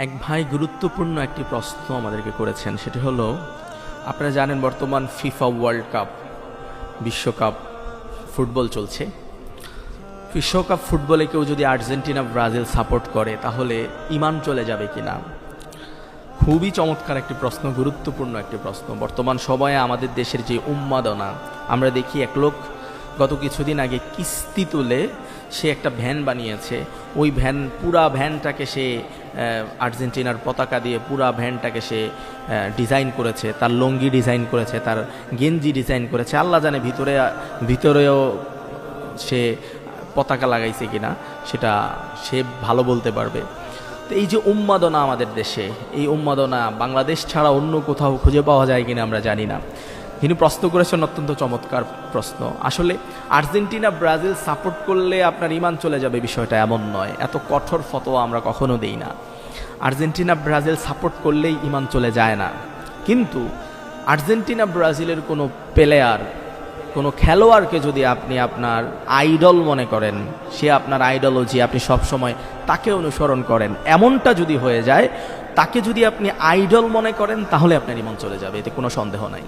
এক ভাই গুরুত্বপূর্ণ একটি প্রশ্ন আমাদেরকে করেছেন, সেটি হলো, আপনারা জানেন বর্তমান ফিফা ওয়ার্ল্ড কাপ বিশ্বকাপ ফুটবল চলছে। বিশ্বকাপ ফুটবলে কেউ যদি আর্জেন্টিনা ব্রাজিল সাপোর্ট করে তাহলে ঈমান চলে যাবে কিনা? খুবই চমৎকার একটি প্রশ্ন, গুরুত্বপূর্ণ একটি প্রশ্ন। বর্তমান সময়ে আমাদের দেশের যে উন্মাদনা, আমরা দেখি এক লোক গত কিছুদিন আগে কিস্তি তুলে সে একটা ভ্যান বানিয়েছে। ওই পুরা ভ্যানটাকে সে আর্জেন্টিনার পতাকা দিয়ে পুরা ভ্যানটাকে সে ডিজাইন করেছে, তার লুঙ্গি ডিজাইন করেছে, তার গেঞ্জি ডিজাইন করেছে। আল্লাহ জানে ভিতরেও সে পতাকা লাগাইছে কিনা, সেটা সে ভালো বলতে পারবে। তো এই যে উন্মাদনা আমাদের দেশে, এই উন্মাদনা বাংলাদেশ ছাড়া অন্য কোথাও খুঁজে পাওয়া যায় কিনা আমরা জানি না। তিনি প্রশ্ন করেছেন অত্যন্ত চমৎকার প্রশ্ন। আসলে আর্জেন্টিনা ব্রাজিল সাপোর্ট করলে আপনার ঈমান চলে যাবে বিষয়টা এমন নয়, এত কঠোর ফতোয়া আমরা কখনো দেই না। আর্জেন্টিনা ব্রাজিল সাপোর্ট করলেই ঈমান চলে যায় না, কিন্তু আর্জেন্টিনা ব্রাজিলের কোনো প্লেয়ার, কোনো খেলোয়াড়কে যদি আপনি আপনার আইডল মনে করেন, সে আপনার আইডোলজি, আপনি সবসময় তাকে অনুসরণ করেন, এমনটা যদি হয়ে যায়, তাকে যদি আপনি আইডল মনে করেন, তাহলে আপনার ঈমান চলে যাবে, এতে কোনো সন্দেহ নাই।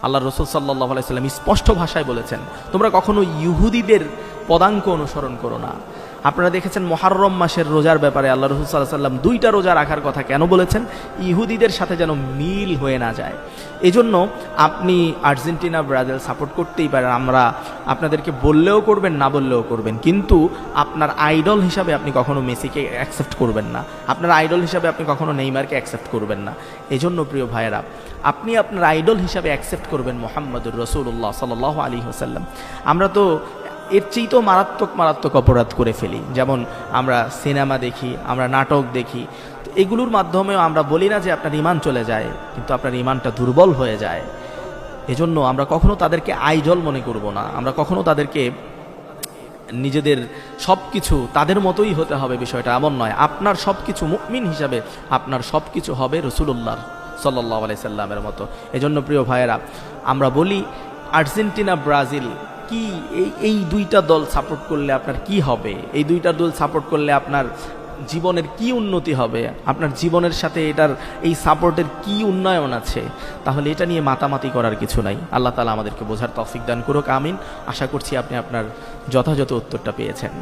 আল্লাহ রসুল সাল্লাল্লাহু আলাইহি সাল্লাম স্পষ্ট ভাষায় বলেছেন, তোমরা কখনো ইহুদিদের পদাঙ্ক অনুসরণ করো না। আপনারা দেখেছেন মুহররম মাসের রোজার ব্যাপারে আল্লাহ রসুল সাল্লাল্লাহু আলাইহি সাল্লাম 2টা রোজা রাখার কথা কেন বলেছেন? ইহুদিদের সাথে যেন মিল হয়ে না যায়। এজন্য আপনি আর্জেন্টিনা ব্রাজিল সাপোর্ট করতেই পারেন, আমরা আপনাদেরকে বললেও করবেন, না বললেও করবেন, কিন্তু আপনার আইডল হিসাবে আপনি কখনো মেসিকে অ্যাকসেপ্ট করবেন না, আপনার আইডল হিসাবে আপনি কখনো নেইমারকে অ্যাকসেপ্ট করবেন না। এজন্য প্রিয় ভাইয়েরা, আপনি আপনার আইডল হিসাবে অ্যাকসেপ্ট করবেন মুহাম্মদুর রাসূলুল্লাহ সাল্লাল্লাহু আলাইহি ওয়াসাল্লাম। আমরা তো এর চেয়েও মারাত্মক অপরাধ করে ফেলি। যেমন আমরা সিনেমা দেখি, আমরা নাটক দেখি, এগুলোর মাধ্যমেও আমরা বলি না যে আপনার ঈমান চলে যায়, কিন্তু আপনার ঈমানটা দুর্বল হয়ে যায়। এজন্য আমরা কখনো তাদেরকে আইডল মনে করব না, আমরা কখনো তাদেরকে নিজেদের সব কিছু তাদের মতোই হতে হবে, বিষয়টা এমন নয়। আপনার সব কিছু মুমিন হিসাবে আপনার সব কিছু হবে রাসূলুল্লাহ সাল্লাল্লাহু আলাইহি সাল্লামের মতো। এজন্য প্রিয় ভাইয়েরা, আমরা বলি আর্জেন্টিনা ব্রাজিল কি, এই 2টা দল সাপোর্ট করলে আপনার কি হবে? এই 2টা দল সাপোর্ট করলে আপনার জীবনের কি উন্নতি হবে? আপনার জীবনের সাথে এই সাপোর্টের কি উন্নয়ন আছে? তাহলে এটা নিয়ে মাতামাতি করার কিছু নাই। আল্লাহ তাআলা আমাদেরকে বোঝার তৌফিক দান করুক, আমিন। আশা করছি আপনি আপনার যথাযথ উত্তরটা পেয়েছেন।